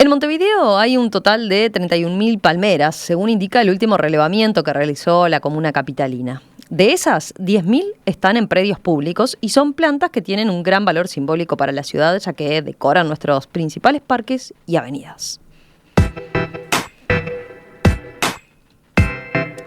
En Montevideo hay un total de 31.000 palmeras, según indica el último relevamiento que realizó la comuna capitalina. De esas, 10.000 están en predios públicos y son plantas que tienen un gran valor simbólico para la ciudad, ya que decoran nuestros principales parques y avenidas.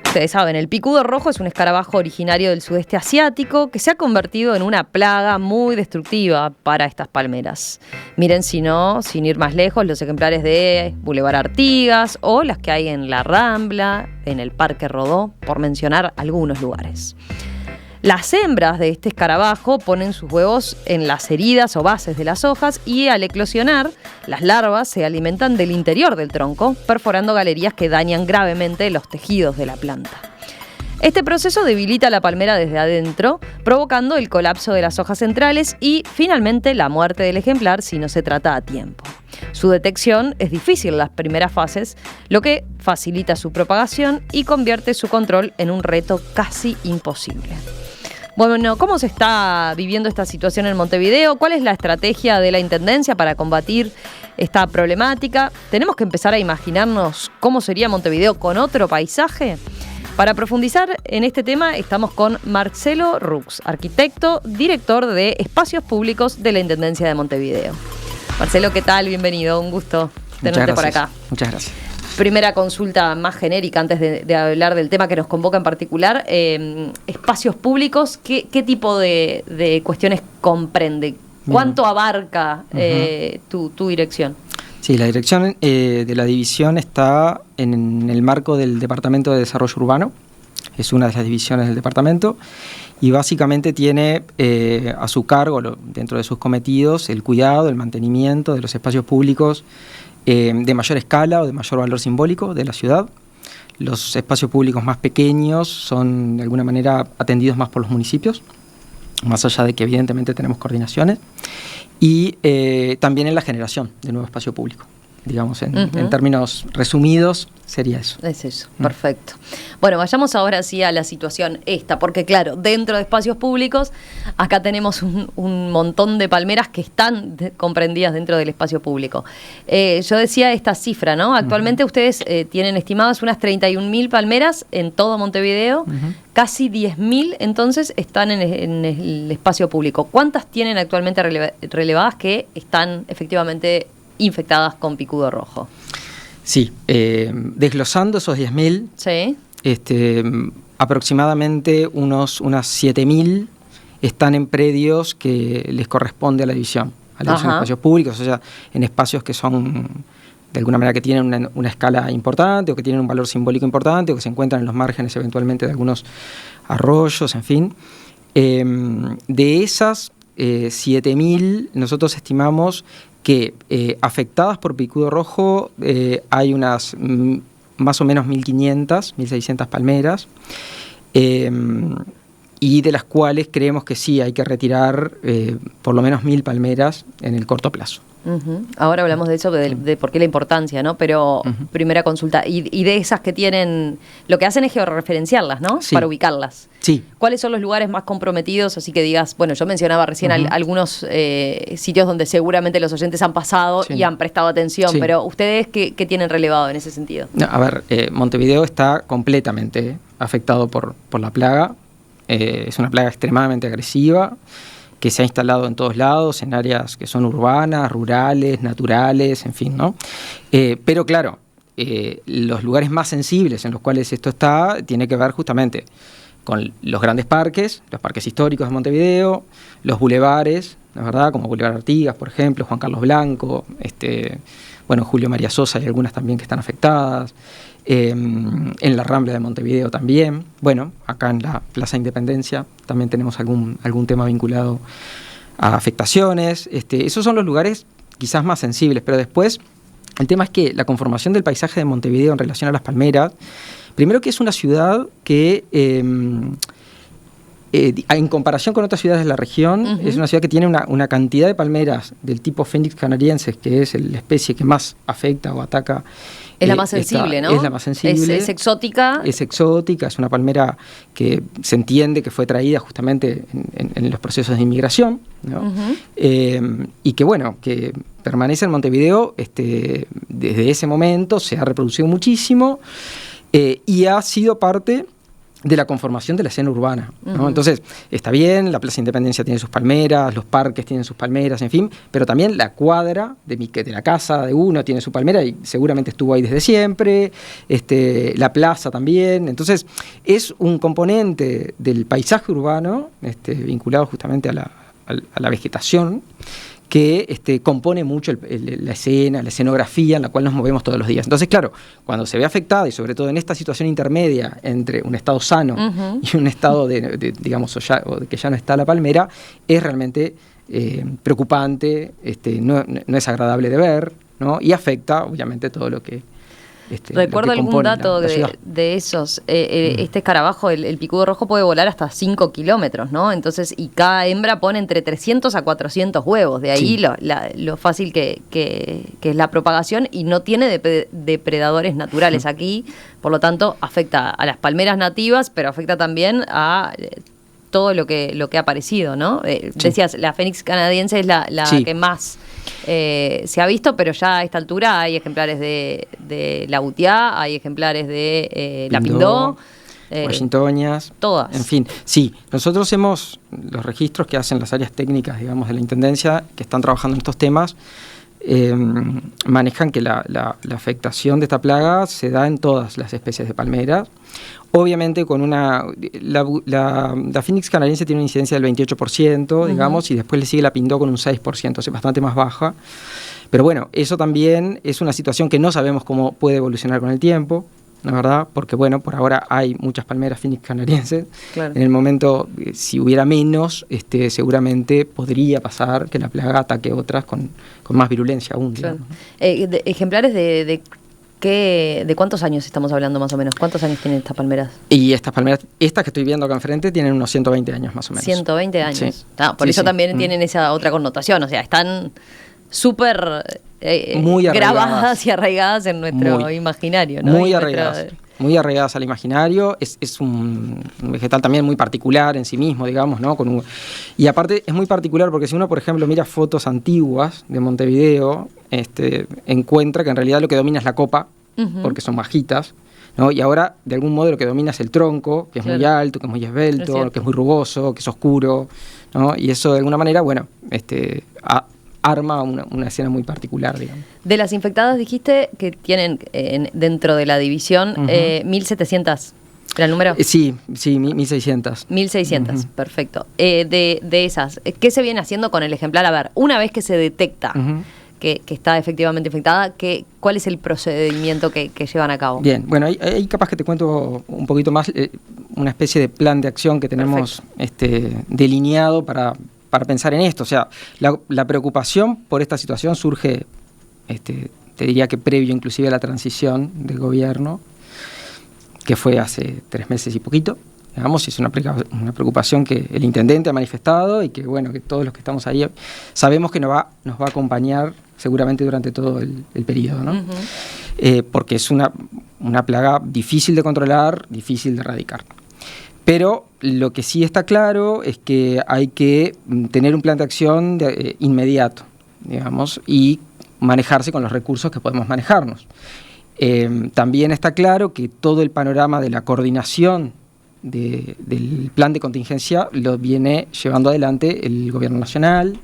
Ustedes saben, el picudo rojo es un escarabajo originario del sudeste asiático que se ha convertido en una plaga muy destructiva para estas palmeras. Miren, si no, sin ir más lejos, los ejemplares de Boulevard Artigas o las que hay en La Rambla, en el Parque Rodó, por mencionar algunos lugares. Las hembras de este escarabajo ponen sus huevos en las heridas o bases de las hojas y al eclosionar, las larvas se alimentan del interior del tronco, perforando galerías que dañan gravemente los tejidos de la planta. Este proceso debilita la palmera desde adentro, provocando el colapso de las hojas centrales y, finalmente, la muerte del ejemplar si no se trata a tiempo. Su detección es difícil en las primeras fases, lo que facilita su propagación y convierte su control en un reto casi imposible. Bueno, ¿cómo se está viviendo esta situación en Montevideo? ¿Cuál es la estrategia de la Intendencia para combatir esta problemática? ¿Tenemos que empezar a imaginarnos cómo sería Montevideo con otro paisaje? Para profundizar en este tema estamos con Marcelo Rux, arquitecto, director de Espacios Públicos de la Intendencia de Montevideo. Marcelo, ¿qué tal? Bienvenido, un gusto tenerte por acá. Muchas gracias. Primera consulta más genérica antes de hablar del tema que nos convoca en particular. Espacios públicos, ¿qué tipo de cuestiones comprende? ¿Cuánto abarca tu dirección? Sí, la dirección de la división está en el marco del Departamento de Desarrollo Urbano. Es una de las divisiones del departamento y básicamente tiene a su cargo, dentro de sus cometidos, el cuidado, el mantenimiento de los espacios públicos de mayor escala o de mayor valor simbólico de la ciudad. Los espacios públicos más pequeños son de alguna manera atendidos más por los municipios, más allá de que evidentemente tenemos coordinaciones, y también en la generación de nuevo espacio público. Digamos, en términos resumidos, sería eso. Es eso, perfecto. Bueno, vayamos ahora sí a la situación esta, porque claro, dentro de espacios públicos, acá tenemos un montón de palmeras que están comprendidas dentro del espacio público. Yo decía esta cifra, ¿no? Actualmente ustedes tienen estimadas unas 31.000 palmeras en todo Montevideo, casi 10.000 entonces están en el espacio público. ¿Cuántas tienen actualmente relevadas que están efectivamente infectadas con picudo rojo? Sí, desglosando esos 10.000, sí. Aproximadamente unas 7.000 están en predios que les corresponde a la división de espacios públicos, o sea, en espacios que son, de alguna manera, que tienen una escala importante o que tienen un valor simbólico importante o que se encuentran en los márgenes eventualmente de algunos arroyos, en fin. De esas 7.000, nosotros estimamos que afectadas por picudo rojo hay unas más o menos 1.500, 1.600 palmeras, y de las cuales creemos que sí hay que retirar por lo menos 1.000 palmeras en el corto plazo. Ahora hablamos de eso, de por qué la importancia, ¿no? Pero primera consulta, y de esas que tienen, lo que hacen es georreferenciarlas, ¿no? Sí. Para ubicarlas. Sí. ¿Cuáles son los lugares más comprometidos? Así que digas, bueno, yo mencionaba recién algunos sitios donde seguramente los oyentes han pasado y han prestado atención, pero ¿ustedes qué tienen relevado en ese sentido? No, a ver, Montevideo está completamente afectado por la plaga. Es una plaga extremadamente agresiva, que se ha instalado en todos lados, en áreas que son urbanas, rurales, naturales, en fin, ¿no? Pero claro, los lugares más sensibles en los cuales esto está, tiene que ver justamente con los grandes parques, los parques históricos de Montevideo, los bulevares, la verdad, como Boulevard Artigas, por ejemplo, Juan Carlos Blanco, Julio María Sosa, hay algunas también que están afectadas, en la Rambla de Montevideo también, bueno, acá en la Plaza Independencia también tenemos algún tema vinculado a afectaciones. Esos son los lugares quizás más sensibles, pero después el tema es que la conformación del paisaje de Montevideo en relación a las palmeras, primero que es una ciudad que en comparación con otras ciudades de la región, es una ciudad que tiene una cantidad de palmeras del tipo Phoenix canariensis, que es la especie que más afecta o ataca. Es la más sensible, ¿no? Es la más sensible. Es exótica. Es exótica, es una palmera que se entiende que fue traída justamente en los procesos de inmigración, ¿no? Y que, bueno, que permanece en Montevideo, desde ese momento se ha reproducido muchísimo y ha sido parte de la conformación de la escena urbana, ¿no? Entonces, está bien, la Plaza Independencia tiene sus palmeras, los parques tienen sus palmeras, en fin, pero también la cuadra de la casa de uno tiene su palmera y seguramente estuvo ahí desde siempre, la plaza también. Entonces, es un componente del paisaje urbano, vinculado justamente a la vegetación, que compone mucho la escena, la escenografía en la cual nos movemos todos los días. Entonces, claro, cuando se ve afectada, y sobre todo en esta situación intermedia entre un estado sano y un estado digamos, o de que ya no está la palmera, es realmente preocupante, no es agradable de ver, ¿no? Y afecta, obviamente, todo lo que... Recuerdo algún dato de esos. Este escarabajo, el picudo rojo, puede volar hasta 5 kilómetros, ¿no? Entonces, y cada hembra pone entre 300 a 400 huevos. De ahí lo fácil que es la propagación, y no tiene depredadores naturales aquí. Por lo tanto, afecta a las palmeras nativas, pero afecta también a todo lo que ha aparecido, ¿no? Decías, la fénix canadiense es la que más... se ha visto, pero ya a esta altura hay ejemplares de la butiá, hay ejemplares de la pindó, washingtonias, todas. En fin, sí, nosotros los registros que hacen las áreas técnicas, digamos, de la Intendencia, que están trabajando en estos temas, manejan que la afectación de esta plaga se da en todas las especies de palmeras. Obviamente la Fénix canadiense tiene una incidencia del 28%, digamos, y después le sigue la pindó con un 6%, es bastante más baja. Pero bueno, eso también es una situación que no sabemos cómo puede evolucionar con el tiempo, ¿no es verdad? Porque bueno, por ahora hay muchas palmeras Fénix canadienses. Claro. En el momento, si hubiera menos, seguramente podría pasar que la plaga ataque otras con más virulencia aún. Claro. Ejemplares ¿de cuántos años estamos hablando más o menos? ¿Cuántos años tienen estas palmeras? Y estas palmeras, estas que estoy viendo acá enfrente, tienen unos 120 años más o menos. 120 años. Sí. Por eso sí. También tienen esa otra connotación, o sea, están súper muy grabadas y arraigadas en nuestro imaginario, ¿no? Muy arraigadas. Muy arraigadas al imaginario, es un vegetal también muy particular en sí mismo, digamos, ¿no? Y aparte es muy particular porque si uno, por ejemplo, mira fotos antiguas de Montevideo, encuentra que en realidad lo que domina es la copa, porque son bajitas, ¿no? Y ahora, de algún modo, lo que domina es el tronco, que es muy alto, que es muy esbelto, que es muy rugoso, que es oscuro, ¿no? Y eso, de alguna manera, bueno, arma una escena muy particular, digamos. De las infectadas dijiste que tienen dentro de la división 1.700. ¿Era el número? Sí, 1.600. 1.600, perfecto. De esas, ¿qué se viene haciendo con el ejemplar? A ver, una vez que se detecta que está efectivamente infectada, ¿cuál es el procedimiento que llevan a cabo? Bien, bueno, ahí capaz que te cuento un poquito más una especie de plan de acción que tenemos delineado para pensar en esto. O sea, la preocupación por esta situación surge, te diría que previo inclusive a la transición del gobierno, que fue hace 3 meses y poquito, digamos, y es una preocupación que el intendente ha manifestado y que, bueno, que todos los que estamos ahí sabemos que nos va a acompañar seguramente durante todo el periodo, ¿no? Porque es una plaga difícil de controlar, difícil de erradicar. Pero lo que sí está claro es que hay que tener un plan de acción inmediato, digamos, y manejarse con los recursos que podemos manejarnos. También está claro que todo el panorama de la coordinación del plan de contingencia lo viene llevando adelante el Gobierno Nacional,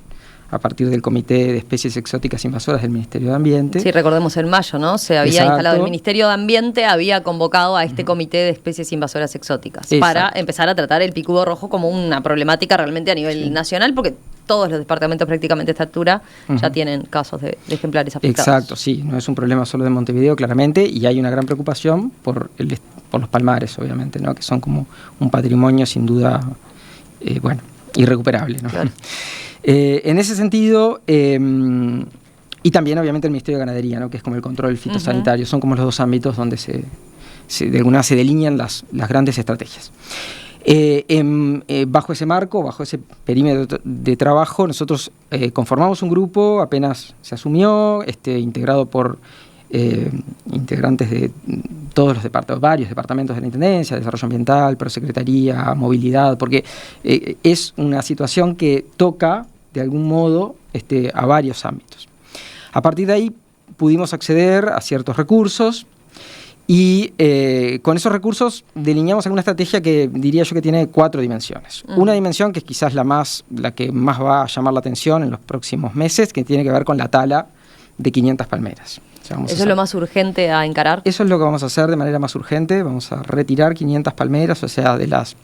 a partir del Comité de Especies Exóticas Invasoras del Ministerio de Ambiente. Sí, recordemos en mayo, ¿no? Se había instalado el Ministerio de Ambiente, había convocado a este Comité de Especies Invasoras Exóticas para empezar a tratar el picudo rojo como una problemática realmente a nivel nacional, porque todos los departamentos prácticamente a esta altura ya tienen casos de ejemplares afectados. Exacto, sí, no es un problema solo de Montevideo, claramente, y hay una gran preocupación por los palmares, obviamente, ¿no? Que son como un patrimonio sin duda, irrecuperable, ¿no? Claro. En ese sentido, y también obviamente el Ministerio de Ganadería, ¿no? Que es como el control fitosanitario, son como los dos ámbitos donde de alguna manera se delinean las grandes estrategias. Bajo ese marco, bajo ese perímetro de trabajo, nosotros conformamos un grupo, apenas se asumió, integrado por integrantes de todos los varios departamentos de la Intendencia, Desarrollo Ambiental, Prosecretaría, Movilidad, porque es una situación que toca de algún modo a varios ámbitos. A partir de ahí pudimos acceder a ciertos recursos y con esos recursos delineamos alguna estrategia que diría yo que tiene 4 dimensiones. Una dimensión que es quizás la que más va a llamar la atención en los próximos meses, que tiene que ver con la tala de 500 palmeras. O sea, ¿Eso es lo más urgente a encarar? Eso es lo que vamos a hacer de manera más urgente. Vamos a retirar 500 palmeras, o sea, de las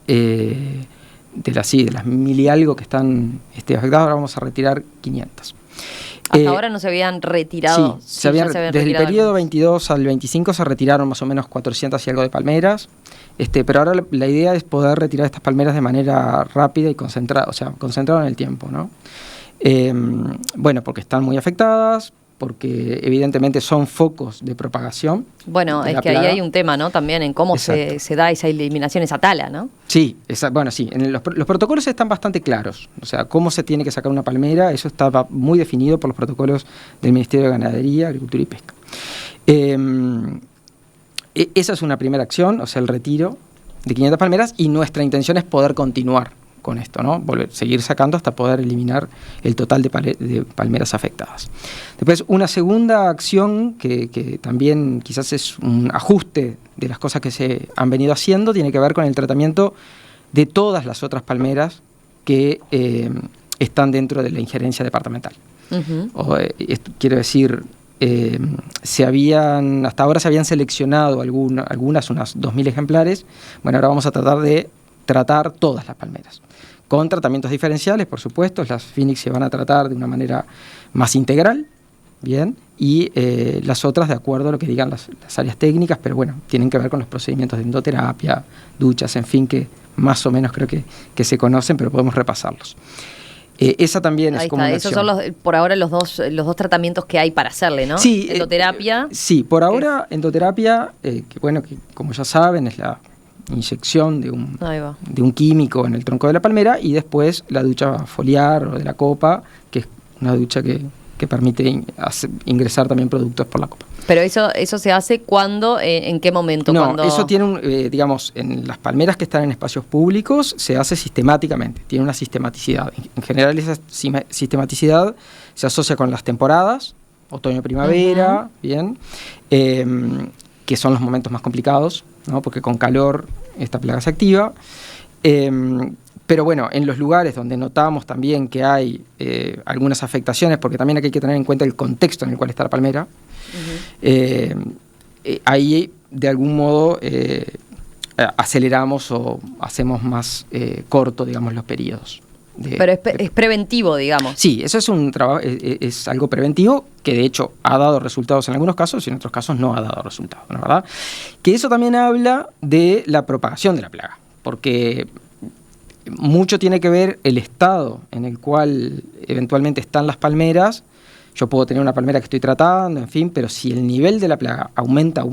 1000 y algo que están afectadas, ahora vamos a retirar 500. Hasta ahora no se habían retirado. Sí, desde el periodo 22 al 25 se retiraron más o menos 400 y algo de palmeras, pero ahora la idea es poder retirar estas palmeras de manera rápida y concentrada, o sea, concentrado en el tiempo, ¿no? Bueno, porque están muy afectadas, porque evidentemente son focos de propagación. Bueno, es que plaga. Ahí hay un tema, ¿no? También en cómo se da esa eliminación, esa tala, ¿no? Sí, bueno, sí. Los protocolos están bastante claros. O sea, cómo se tiene que sacar una palmera, eso está muy definido por los protocolos del Ministerio de Ganadería, Agricultura y Pesca. Esa es una primera acción, o sea, el retiro de 500 palmeras, y nuestra intención es poder continuar con esto, ¿no? Seguir sacando hasta poder eliminar el total de palmeras afectadas. Después, una segunda acción que también quizás es un ajuste de las cosas que se han venido haciendo, tiene que ver con el tratamiento de todas las otras palmeras que están dentro de la injerencia departamental. Quiero decir, hasta ahora se habían seleccionado algunas, unas 2.000 ejemplares. Bueno, ahora vamos a tratar de tratar todas las palmeras, con tratamientos diferenciales, por supuesto. Las Phoenix se van a tratar de una manera más integral, bien, y las otras de acuerdo a lo que digan las áreas técnicas, pero bueno, tienen que ver con los procedimientos de endoterapia, duchas, en fin, que más o menos creo que se conocen, pero podemos repasarlos. Esa también es como una acción. Esos son por ahora los dos tratamientos que hay para hacerle, ¿no? Sí, endoterapia. Sí, por ahora endoterapia, que como ya saben es la inyección de un químico en el tronco de la palmera, y después la ducha foliar o de la copa, que es una ducha que permite ingresar también productos por la copa. Pero eso se hace ¿cuándo? ¿En qué momento? No, eso tiene digamos, en las palmeras que están en espacios públicos se hace sistemáticamente, tiene una sistematicidad. En general esa sistematicidad se asocia con las temporadas, otoño-primavera, bien, que son los momentos más complicados, ¿no? Porque con calor esta plaga se activa. Pero bueno, en los lugares donde notamos también que hay algunas afectaciones, porque también aquí hay que tener en cuenta el contexto en el cual está la palmera, ahí de algún modo aceleramos o hacemos más corto, digamos, los periodos. Pero es preventivo, digamos. Sí, eso es un trabajo, es algo preventivo que de hecho ha dado resultados en algunos casos y en otros casos no ha dado resultados, ¿no es verdad? Que eso también habla de la propagación de la plaga, porque mucho tiene que ver el estado en el cual eventualmente están las palmeras. Yo puedo tener una palmera que estoy tratando, en fin, pero si el nivel de la plaga aumenta,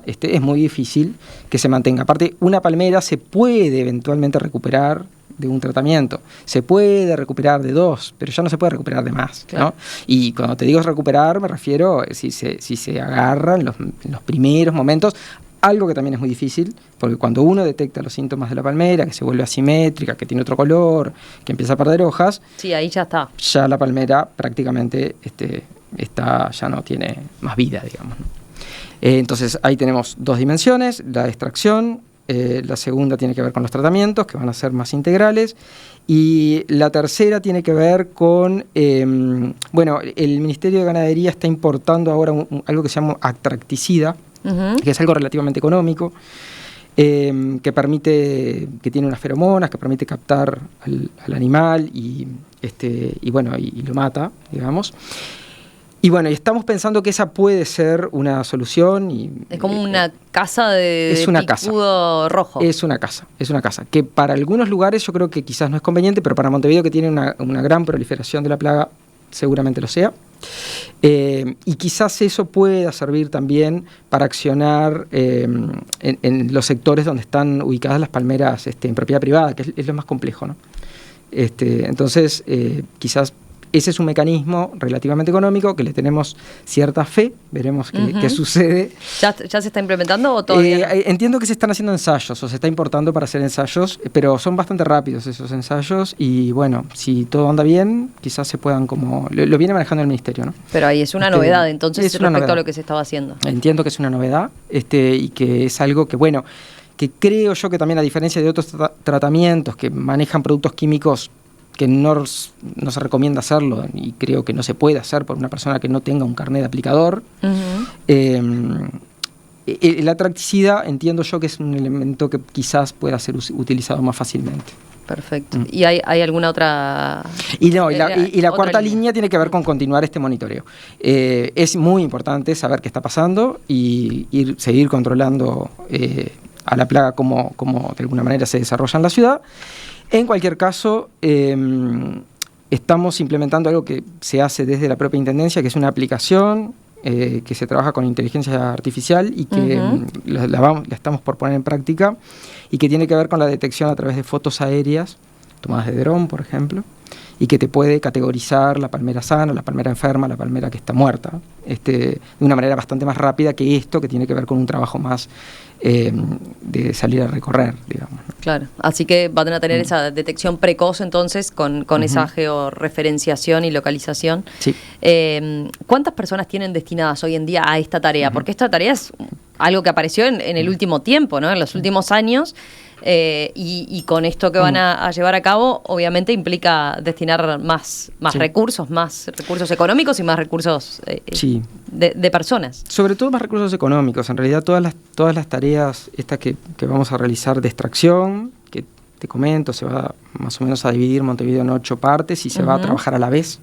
es muy difícil que se mantenga. Aparte, una palmera se puede eventualmente recuperar de un tratamiento, se puede recuperar de 2, pero ya no se puede recuperar de más, claro, ¿no? Y cuando te digo recuperar, me refiero si se agarra en los primeros momentos. Algo que también es muy difícil, porque cuando uno detecta los síntomas de la palmera, que se vuelve asimétrica, que tiene otro color, que empieza a perder hojas, sí, ahí ya está. Ya la palmera prácticamente ya no tiene más vida, digamos, ¿no? Entonces ahí tenemos 2 dimensiones, la extracción, la segunda tiene que ver con los tratamientos, que van a ser más integrales, y la tercera tiene que ver con, el Ministerio de Ganadería está importando ahora algo que se llama atracticida, que es algo relativamente económico, que permite, que tiene unas feromonas, que permite captar al animal y lo mata, digamos. Y bueno, y estamos pensando que esa puede ser una solución. Es como una casa de picudo rojo. Es una casa, que para algunos lugares yo creo que quizás no es conveniente, pero para Montevideo, que tiene una gran proliferación de la plaga, seguramente lo sea. Y quizás eso pueda servir también para accionar en los sectores donde están ubicadas las palmeras en propiedad privada, que es lo más complejo, ¿no? Entonces, quizás ese es un mecanismo relativamente económico que le tenemos cierta fe, veremos qué sucede. ¿Ya se está implementando o todavía no? Entiendo que se están haciendo ensayos o se está importando para hacer ensayos, pero son bastante rápidos esos ensayos y bueno, si todo anda bien, quizás se puedan lo viene manejando el ministerio, ¿no? Pero ahí es una novedad entonces respecto novedad. a lo que se estaba haciendo. Entiendo que es una novedad y que es algo que, bueno, que creo yo que también a diferencia de otros tratamientos que manejan productos químicos que no se recomienda hacerlo y creo que no se puede hacer por una persona que no tenga un carnet de aplicador. La tracticida entiendo yo que es un elemento que quizás pueda ser utilizado más fácilmente. Perfecto. ¿Y hay alguna otra? Y la cuarta línea tiene que ver con continuar este monitoreo. Es muy importante saber qué está pasando y seguir controlando a la plaga como de alguna manera se desarrolla en la ciudad. En cualquier caso, estamos implementando algo que se hace desde la propia Intendencia, que es una aplicación que se trabaja con inteligencia artificial y que la estamos por poner en práctica y que tiene que ver con la detección a través de fotos aéreas, tomadas de dron, por ejemplo, y que te puede categorizar la palmera sana, la palmera enferma, la palmera que está muerta, de una manera bastante más rápida que esto, que tiene que ver con un trabajo más de salir a recorrer, digamos, ¿no? Claro, así que van a tener esa detección precoz entonces con esa georreferenciación y localización. Sí. ¿Cuántas personas tienen destinadas hoy en día a esta tarea? Porque esta tarea es algo que apareció en el último tiempo, ¿no? En los últimos años. Y con esto que van a llevar a cabo, obviamente implica destinar más recursos económicos y más recursos de personas. Sobre todo más recursos económicos. En realidad todas las tareas estas que vamos a realizar de extracción, que te comento, se va más o menos a dividir Montevideo en 8 partes y se va a trabajar a la vez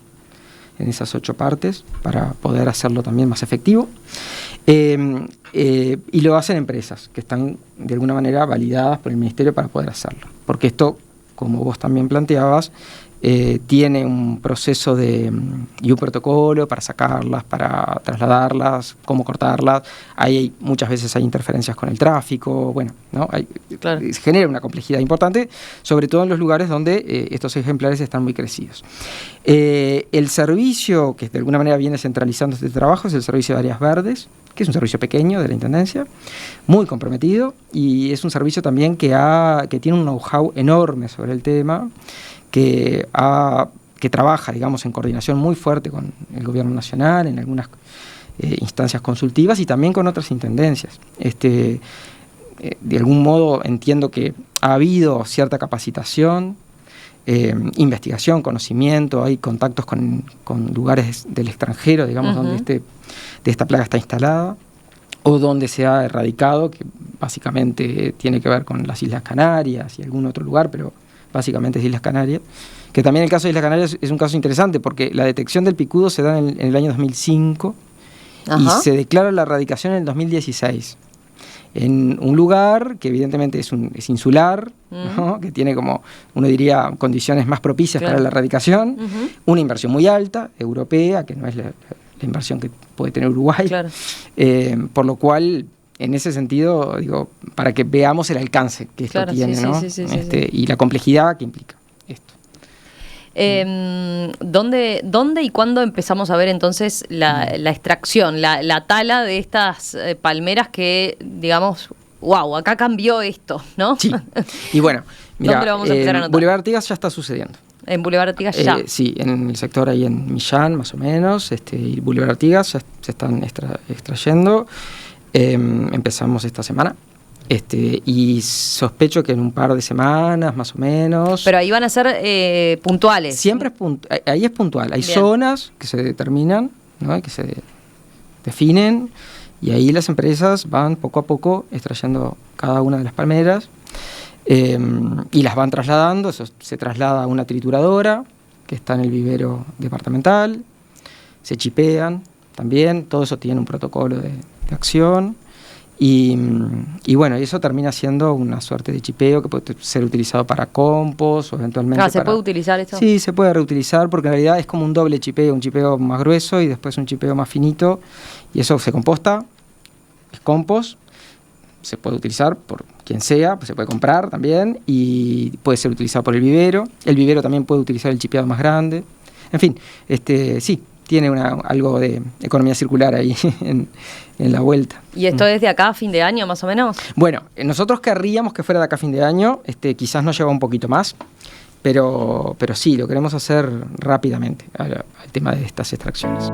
en esas 8 partes para poder hacerlo también más efectivo. Y lo hacen empresas que están de alguna manera validadas por el Ministerio para poder hacerlo. Porque esto, como vos también planteabas, tiene un proceso y un protocolo para sacarlas, para trasladarlas, cómo cortarlas. Muchas veces hay interferencias con el tráfico, bueno, ¿no? Genera una complejidad importante, sobre todo en los lugares donde estos ejemplares están muy crecidos. El servicio que de alguna manera viene centralizando este trabajo es el Servicio de Áreas Verdes, que es un servicio pequeño de la Intendencia, muy comprometido, y es un servicio también que tiene un know-how enorme sobre el tema, que trabaja, digamos, en coordinación muy fuerte con el Gobierno Nacional, en algunas instancias consultivas y también con otras intendencias. De algún modo entiendo que ha habido cierta capacitación, investigación, conocimiento, hay contactos con lugares del extranjero, digamos, donde esta plaga está instalada o donde se ha erradicado, que básicamente tiene que ver con las Islas Canarias y algún otro lugar, pero básicamente es Islas Canarias, que también el caso de Islas Canarias es un caso interesante porque la detección del picudo se da en el año 2005 y se declara la erradicación en el 2016. En un lugar que evidentemente es insular, ¿no? Que tiene como, uno diría, condiciones más propicias para la erradicación, una inversión muy alta, europea, que no es la inversión que puede tener Uruguay, por lo cual, en ese sentido, digo, para que veamos el alcance que esto tiene, ¿no? Y la complejidad que implica esto. ¿Dónde y cuándo empezamos a ver entonces la extracción, la tala de estas palmeras que, digamos, wow, acá cambió esto, ¿no? Sí, y bueno, mira, ¿dónde lo vamos a empezar a notar? Boulevard Artigas ya está sucediendo. En Boulevard Artigas ya. Sí, en el sector ahí en Millán, más o menos, y Boulevard Artigas ya se están extrayendo. Empezamos esta semana. Y sospecho que en un par de semanas, más o menos. Pero ahí van a ser puntuales. Siempre ahí es puntual. Hay zonas que se determinan, ¿no? Que se definen, y ahí las empresas van poco a poco extrayendo cada una de las palmeras y las van trasladando. Eso se traslada a una trituradora que está en el vivero departamental, se chipean también, todo eso tiene un protocolo de acción. Y bueno, y eso termina siendo una suerte de chipeo que puede ser utilizado para compost o eventualmente ¿se puede utilizar esto? Sí, se puede reutilizar porque en realidad es como un doble chipeo, un chipeo más grueso y después un chipeo más finito, y eso se composta, es compost, se puede utilizar por quien sea, pues se puede comprar también y puede ser utilizado por el vivero también puede utilizar el chipeado más grande. En fin, sí, tiene algo de economía circular ahí en la vuelta. ¿Y esto es de acá a fin de año, más o menos? Bueno, nosotros querríamos que fuera de acá a fin de año, quizás nos lleva un poquito más, pero sí, lo queremos hacer rápidamente al tema de estas extracciones.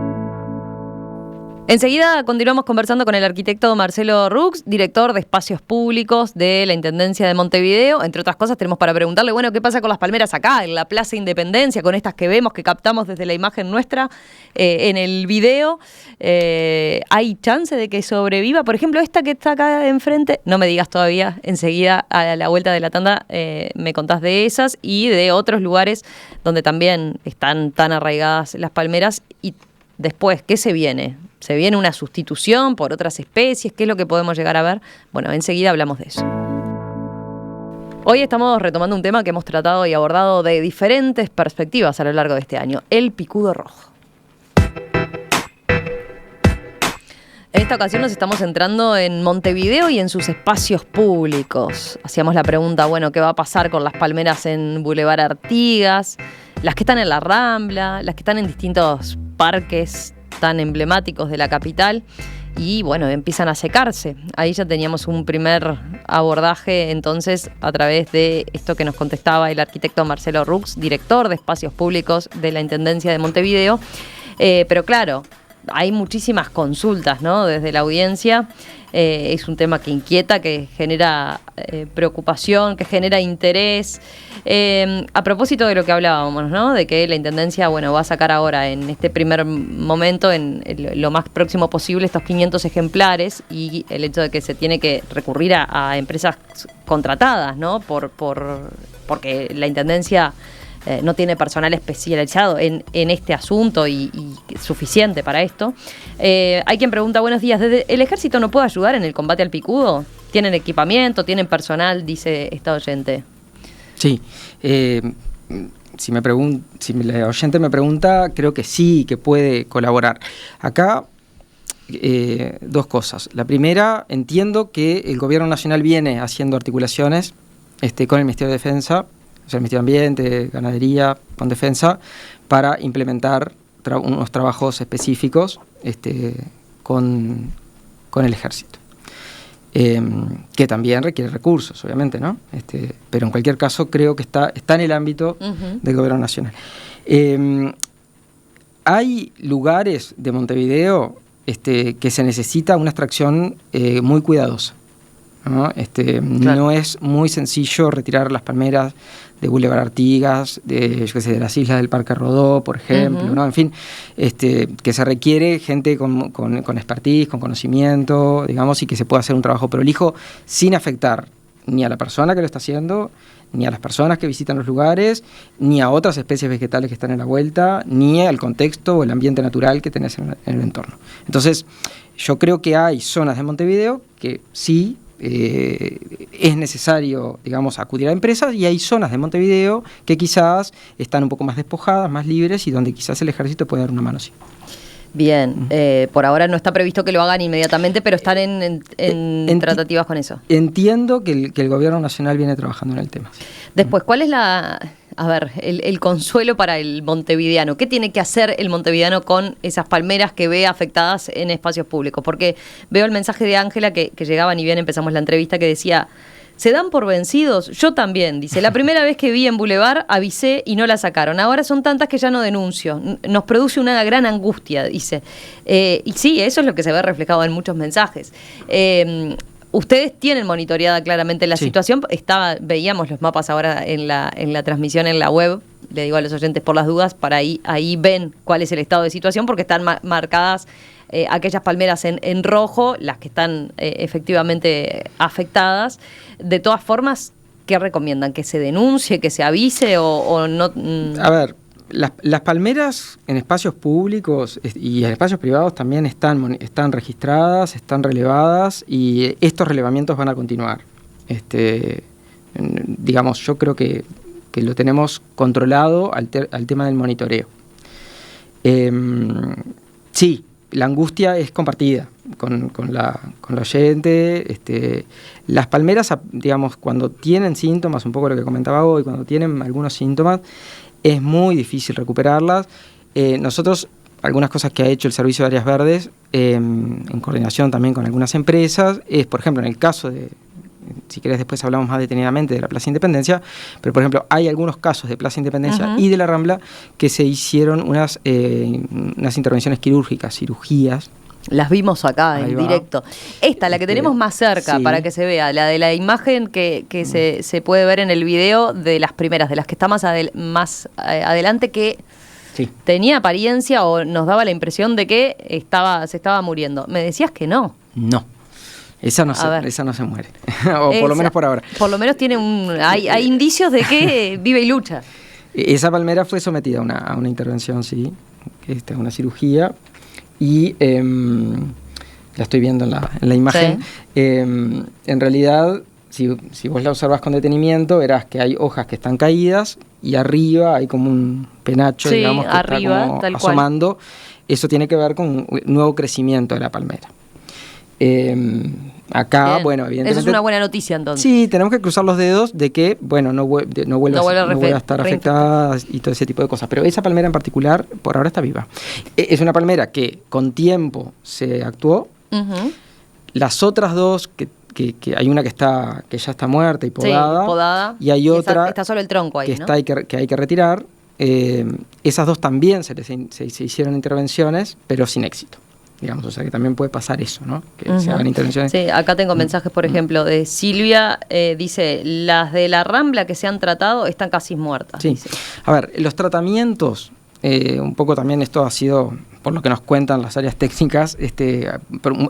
Enseguida continuamos conversando con el arquitecto Marcelo Rux, director de Espacios Públicos de la Intendencia de Montevideo. Entre otras cosas tenemos para preguntarle, bueno, ¿qué pasa con las palmeras acá, en la Plaza Independencia, con estas que vemos, que captamos desde la imagen nuestra en el video? ¿Hay chance de que sobreviva? Por ejemplo, esta que está acá enfrente, no me digas todavía, enseguida a la vuelta de la tanda me contás de esas y de otros lugares donde también están tan arraigadas las palmeras. Y después, ¿qué se viene? ¿Se viene una sustitución por otras especies? ¿Qué es lo que podemos llegar a ver? Bueno, enseguida hablamos de eso. Hoy estamos retomando un tema que hemos tratado y abordado de diferentes perspectivas a lo largo de este año, el picudo rojo. En esta ocasión nos estamos centrando en Montevideo y en sus espacios públicos. Hacíamos la pregunta, bueno, ¿qué va a pasar con las palmeras en Boulevard Artigas? Las que están en la Rambla, las que están en distintos parques tan emblemáticos de la capital y bueno, empiezan a secarse. Ahí ya teníamos un primer abordaje entonces a través de esto que nos contestaba el arquitecto Marcelo Rux, director de Espacios Públicos de la Intendencia de Montevideo. Pero claro, hay muchísimas consultas, ¿no? Desde la audiencia. Es un tema que inquieta, que genera preocupación, que genera interés. A propósito de lo que hablábamos, ¿no? De que la Intendencia, bueno, va a sacar ahora en este primer momento, en lo más próximo posible, estos 500 ejemplares y el hecho de que se tiene que recurrir a empresas contratadas, ¿no? Porque la Intendencia no tiene personal especializado en este asunto y suficiente para esto. Hay quien pregunta, buenos días, ¿el ejército no puede ayudar en el combate al picudo? ¿Tienen equipamiento, tienen personal? Dice esta oyente. Sí, si la oyente me pregunta, creo que sí, que puede colaborar. Acá, dos cosas. La primera, entiendo que el Gobierno Nacional viene haciendo articulaciones con el Ministerio de Defensa, o sea, el Ministerio de Ambiente, Ganadería, con Defensa, para implementar unos trabajos específicos con el Ejército. Que también requiere recursos, obviamente, ¿no? Pero en cualquier caso creo que está en el ámbito del Gobierno Nacional. Hay lugares de Montevideo que se necesita una extracción muy cuidadosa, ¿no? Claro. No es muy sencillo retirar las palmeras de Boulevard Artigas, de las islas del Parque Rodó, por ejemplo, ¿no? En fin, que se requiere gente con expertise, con conocimiento, digamos, y que se pueda hacer un trabajo prolijo sin afectar ni a la persona que lo está haciendo, ni a las personas que visitan los lugares, ni a otras especies vegetales que están en la vuelta, ni al contexto o el ambiente natural que tenés en el entorno. Entonces, yo creo que hay zonas de Montevideo que sí es necesario, digamos, acudir a empresas, y hay zonas de Montevideo que quizás están un poco más despojadas, más libres, y donde quizás el ejército puede dar una mano así. Bien, por ahora no está previsto que lo hagan inmediatamente, pero están en tratativas con eso. Entiendo que el Gobierno Nacional viene trabajando en el tema. Después, ¿cuál es el consuelo para el montevideano? ¿Qué tiene que hacer el montevideano con esas palmeras que ve afectadas en espacios públicos? Porque veo el mensaje de Ángela que llegaba, ni bien empezamos la entrevista, que decía: ¿se dan por vencidos? Yo también, dice. La primera vez que vi en Boulevard avisé y no la sacaron. Ahora son tantas que ya no denuncio. Nos produce una gran angustia, dice. Y sí, eso es lo que se ve reflejado en muchos mensajes. Ustedes tienen monitoreada claramente la situación. Veíamos los mapas ahora en la transmisión en la web. Le digo a los oyentes por las dudas, para ahí ven cuál es el estado de situación, porque están marcadas aquellas palmeras en rojo, las que están efectivamente afectadas. De todas formas, ¿qué recomiendan? ¿Que se denuncie, que se avise o no? A ver, las palmeras en espacios públicos y en espacios privados también están registradas, están relevadas, y estos relevamientos van a continuar. Digamos, yo creo que lo tenemos controlado al tema del monitoreo. Sí, la angustia es compartida con la oyente. Las palmeras, digamos, cuando tienen síntomas, un poco lo que comentaba hoy, cuando tienen algunos síntomas, es muy difícil recuperarlas. Nosotros, algunas cosas que ha hecho el Servicio de Áreas Verdes, en coordinación también con algunas empresas, es, por ejemplo, en el caso de, si querés después hablamos más detenidamente de la Plaza Independencia, pero por ejemplo hay algunos casos de Plaza Independencia y de la Rambla que se hicieron unas intervenciones quirúrgicas, cirugías. Las vimos acá Ahí en va. directo. Esta, la que tenemos más cerca, sí. para que se vea, la de la imagen que se puede ver en el video, de las primeras, de las que está más adelante, que Sí. tenía apariencia o nos daba la impresión de que se estaba muriendo. Me decías que no. No. Esa no se muere. O por lo menos por ahora. Por lo menos tiene hay indicios de que vive y lucha. Esa palmera fue sometida a una intervención, sí, una cirugía, y la estoy viendo en la imagen. Sí. En realidad, si vos la observás con detenimiento, verás que hay hojas que están caídas y arriba hay como un penacho, sí, digamos, que arriba, está como tal asomando. Cual. Eso tiene que ver con un nuevo crecimiento de la palmera. Acá, bien. Bueno, evidentemente... Eso es una buena noticia, entonces. Sí, tenemos que cruzar los dedos de que, bueno, no vuelva a estar afectada y todo ese tipo de cosas. Pero esa palmera en particular, por ahora está viva. Es una palmera que con tiempo se actuó. Las otras dos, que hay una que ya está muerta y podada. Sí, podada. Y hay otra está solo el tronco ahí, que, ¿no? que hay que retirar. Esas dos también se hicieron intervenciones, pero sin éxito. Digamos, o sea que también puede pasar eso, ¿no? Que se hagan intervenciones. Sí, acá tengo mensajes, por ejemplo, de Silvia, dice, las de la Rambla que se han tratado están casi muertas. Sí. Dice. A ver, los tratamientos, un poco también esto ha sido, por lo que nos cuentan las áreas técnicas,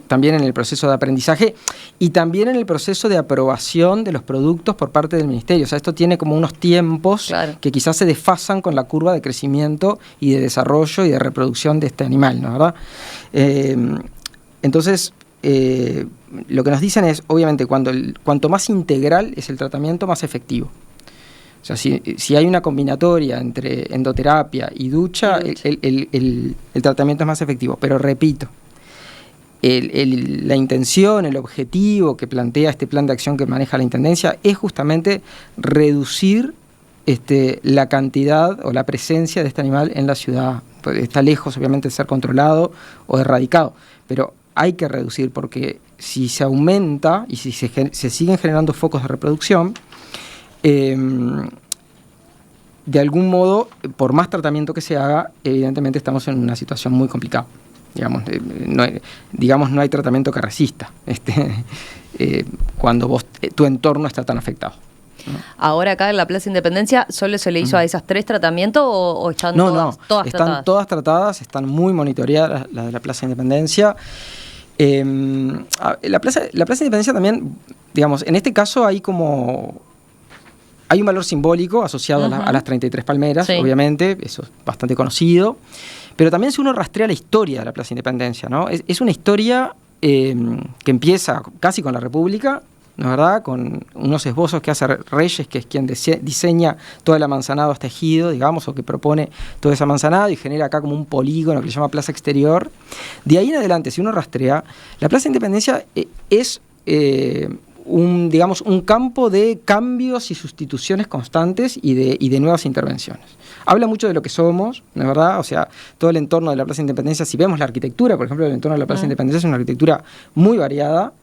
también en el proceso de aprendizaje y también en el proceso de aprobación de los productos por parte del Ministerio. O sea, esto tiene como unos tiempos claro. que quizás se desfasan con la curva de crecimiento y de desarrollo y de reproducción de este animal, ¿no? ¿Verdad? Entonces, lo que nos dicen es, obviamente, cuanto más integral es el tratamiento, más efectivo. O sea, si hay una combinatoria entre endoterapia y ducha, el tratamiento es más efectivo. Pero repito, la intención, el objetivo que plantea este plan de acción que maneja la Intendencia es justamente reducir la cantidad o la presencia de este animal en la ciudad. Está lejos, obviamente, de ser controlado o erradicado, pero hay que reducir porque si se aumenta y si se siguen generando focos de reproducción, de algún modo, por más tratamiento que se haga, evidentemente estamos en una situación muy complicada. No hay tratamiento que resista cuando tu entorno está tan afectado. ¿No? Ahora acá en la Plaza Independencia, ¿solo se le hizo a esas 3 tratamientos o están todas están tratadas? Todas tratadas, están muy monitoreadas las de la Plaza Independencia. La Plaza Independencia también, digamos, en este caso hay un valor simbólico asociado a las 33 palmeras, sí. Obviamente, eso es bastante conocido, pero también si uno rastrea la historia de la Plaza Independencia, ¿no? Es una historia que empieza casi con la República, ¿no es verdad? Con unos esbozos que hace Reyes, que es quien diseña todo el amanzanado hasta Ejido, digamos, o que propone todo ese amanzanado y genera acá como un polígono que se llama Plaza Exterior. De ahí en adelante, si uno rastrea, la Plaza Independencia es un campo de cambios y sustituciones constantes y de nuevas intervenciones. Habla mucho de lo que somos, ¿no es verdad? O sea, todo el entorno de la Plaza Independencia, si vemos la arquitectura, por ejemplo, el entorno de la Plaza Independencia es una arquitectura muy variada.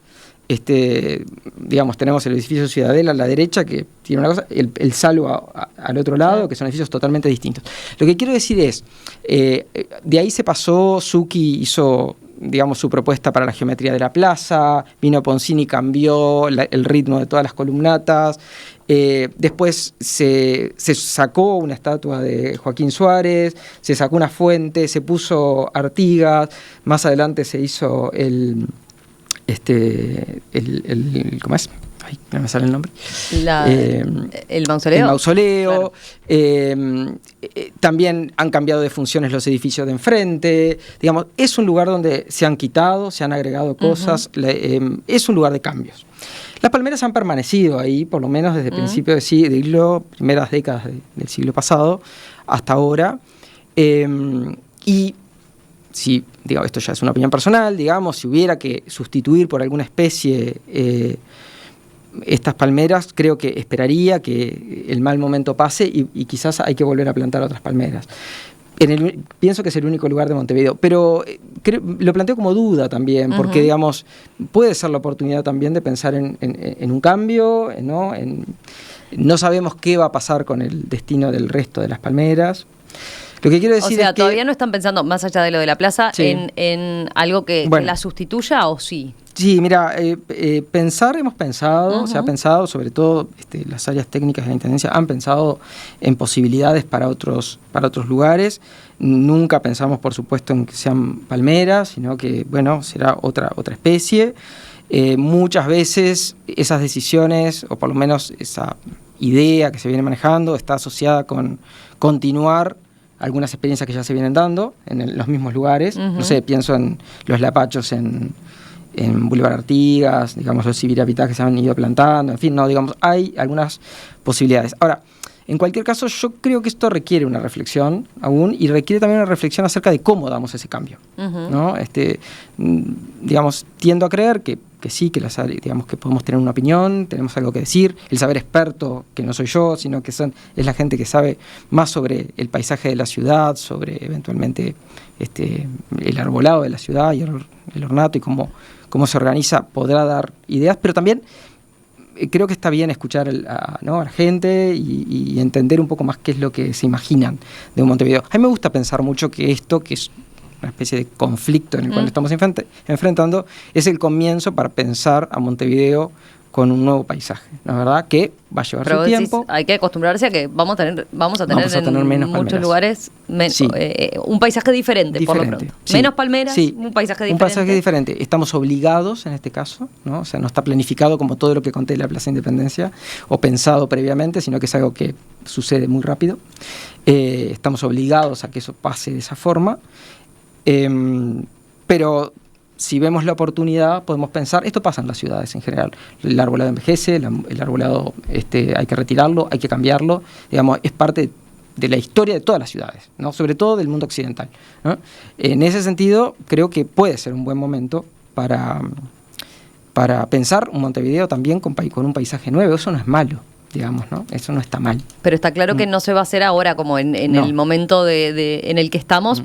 Digamos, tenemos el edificio Ciudadela a la derecha, que tiene una cosa, el Salvo al otro lado, que son edificios totalmente distintos. Lo que quiero decir es, de ahí se pasó, Zucchi hizo, digamos, su propuesta para la geometría de la plaza, vino Poncini, cambió el ritmo de todas las columnatas, después se sacó una estatua de Joaquín Suárez, se sacó una fuente, se puso Artigas, más adelante se hizo ¿cómo es? Ay, no me sale el nombre. El mausoleo. El mausoleo. Claro. También han cambiado de funciones los edificios de enfrente. Digamos, es un lugar donde se han quitado, se han agregado cosas. Es un lugar de cambios. Las palmeras han permanecido ahí, por lo menos desde principios de siglo, primeras décadas del siglo pasado, hasta ahora. Y si, digamos, esto ya es una opinión personal, digamos, si hubiera que sustituir por alguna especie estas palmeras creo que esperaría que el mal momento pase y quizás hay que volver a plantar otras palmeras. Pienso que es el único lugar de Montevideo, pero lo planteo como duda también, porque digamos, puede ser la oportunidad también de pensar en un cambio, ¿no? No sabemos qué va a pasar con el destino del resto de las palmeras. Lo que quiero decir es que todavía no están pensando, más allá de lo de la plaza, sí, en algo que la sustituya, ¿o sí? Sí, mira, hemos pensado, se ha pensado, sobre todo las áreas técnicas de la Intendencia han pensado en posibilidades para otros lugares. Nunca pensamos, por supuesto, en que sean palmeras, sino que, bueno, será otra especie. Muchas veces esas decisiones, o por lo menos esa idea que se viene manejando, está asociada con continuar algunas experiencias que ya se vienen dando en los mismos lugares. No sé, pienso en los lapachos en Boulevard Artigas, digamos, los Sibirapitás que se han ido plantando, en fin, no, digamos, hay algunas posibilidades. Ahora, en cualquier caso, yo creo que esto requiere una reflexión aún y requiere también una reflexión acerca de cómo damos ese cambio, ¿no? Digamos, tiendo a creer que sí, que digamos que podemos tener una opinión, tenemos algo que decir, el saber experto, que no soy yo, sino que es la gente que sabe más sobre el paisaje de la ciudad, sobre eventualmente el arbolado de la ciudad y el ornato y cómo se organiza, podrá dar ideas, pero también creo que está bien escuchar a la gente y entender un poco más qué es lo que se imaginan de un Montevideo. A mí me gusta pensar mucho que esto, que es una especie de conflicto en el cual estamos enfrentando, es el comienzo para pensar a Montevideo con un nuevo paisaje, la verdad que va a llevar su tiempo. Hay que acostumbrarse a que vamos a tener en menos muchos palmeras. Lugares un paisaje diferente, por lo pronto. Sí. Menos palmeras, sí. un paisaje diferente. Un paisaje diferente. Estamos obligados en este caso, ¿no? O sea, no está planificado como todo lo que conté de la Plaza Independencia o pensado previamente, sino que es algo que sucede muy rápido. Estamos obligados a que eso pase de esa forma. Pero si vemos la oportunidad, podemos pensar, esto pasa en las ciudades en general, el arbolado envejece, el arbolado hay que retirarlo, hay que cambiarlo, digamos, es parte de la historia de todas las ciudades, ¿no? Sobre todo del mundo occidental, ¿no? En ese sentido, creo que puede ser un buen momento para pensar un Montevideo también con un paisaje nuevo. Eso no es malo, digamos, ¿no? Eso no está mal. Pero está claro que no se va a hacer ahora como en el momento en el que estamos.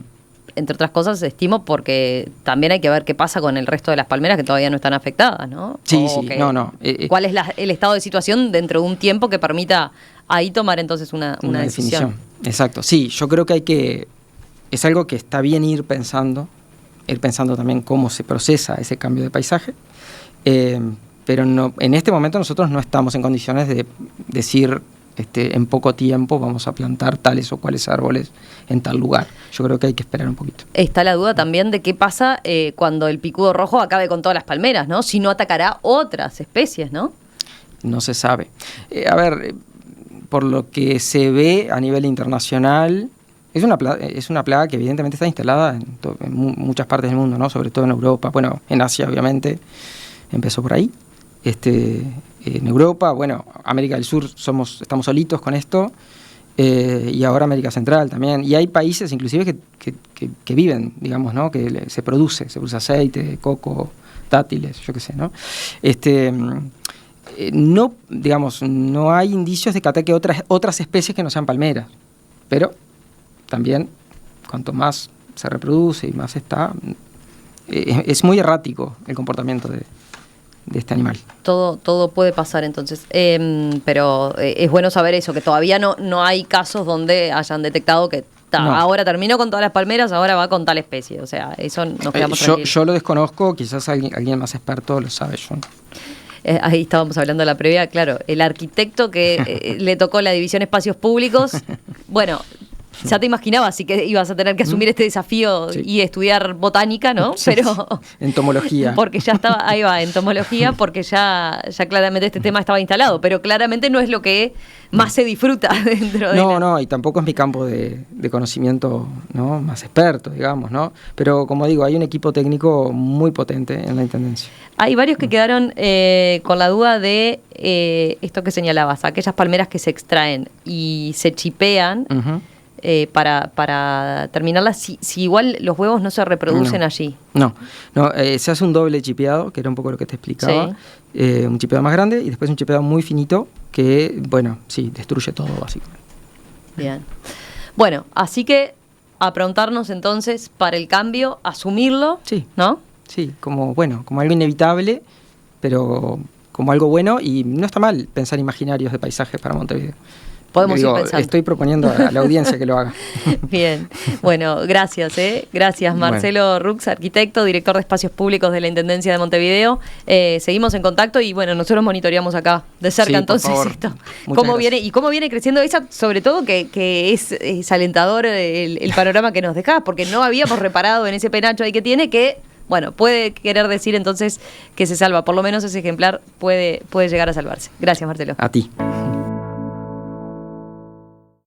Entre otras cosas, estimo, porque también hay que ver qué pasa con el resto de las palmeras que todavía no están afectadas, ¿no? Sí, no. ¿Cuál es el estado de situación dentro de un tiempo que permita ahí tomar entonces una decisión? Exacto, sí, yo creo que es algo que está bien ir pensando también cómo se procesa ese cambio de paisaje, pero no, en este momento nosotros no estamos en condiciones de decir en poco tiempo vamos a plantar tales o cuales árboles en tal lugar. Yo creo que hay que esperar un poquito. Está la duda también de qué pasa cuando el picudo rojo acabe con todas las palmeras, ¿no? Si no atacará otras especies, ¿no? No se sabe. Por lo que se ve a nivel internacional, es una plaga que evidentemente está instalada en muchas partes del mundo, ¿no? Sobre todo en Europa, bueno, en Asia obviamente, empezó por ahí. En Europa, bueno, América del Sur estamos solitos con esto, y ahora América Central también, y hay países inclusive que viven, digamos, ¿no? Que se produce aceite, coco, dátiles, yo qué sé, ¿no? No, digamos, no hay indicios de que ataque otras especies que no sean palmeras, pero también cuanto más se reproduce y más está, es muy errático el comportamiento de este animal. Todo puede pasar entonces, pero es bueno saber eso, que todavía no hay casos donde hayan detectado que ahora terminó con todas las palmeras, ahora va con tal especie, o sea, eso nos quedamos tranquilos. Yo lo desconozco, quizás alguien más experto lo sabe, yo no. Ahí estábamos hablando de la previa, claro, el arquitecto que le tocó la división espacios públicos, bueno, ya te imaginabas sí que ibas a tener que asumir este desafío y estudiar botánica, ¿no? Sí, pero entomología. Porque ya estaba, ahí va, entomología, porque ya claramente este tema estaba instalado, pero claramente no es lo que más se disfruta dentro de No, y tampoco es mi campo de conocimiento, ¿no? Más experto, digamos, ¿no? Pero como digo, hay un equipo técnico muy potente en la Intendencia. Hay varios que quedaron con la duda de esto que señalabas, aquellas palmeras que se extraen y se chipean. para terminarla, si igual los huevos no se reproducen allí. No, se hace un doble chipeado, que era un poco lo que te explicaba. Sí. Un chipeado más grande y después un chipeado muy finito que, bueno, sí, destruye todo básicamente. Bien. Bueno, así que aprontarnos entonces para el cambio, asumirlo, sí, ¿no? Sí, como algo inevitable, pero como algo bueno, y no está mal pensar imaginarios de paisajes para Montevideo. Podemos ir pensando. Estoy proponiendo a la audiencia que lo haga. Bien, bueno, gracias, Gracias, Marcelo Rux, arquitecto, director de espacios públicos de la Intendencia de Montevideo. Seguimos en contacto y bueno, nosotros monitoreamos acá de cerca, sí, entonces esto. ¿Cómo viene creciendo esa? Sobre todo que es alentador el panorama que nos dejás, porque no habíamos reparado en ese penacho ahí que tiene que, bueno, puede querer decir entonces que se salva, por lo menos ese ejemplar puede llegar a salvarse. Gracias, Marcelo. A ti.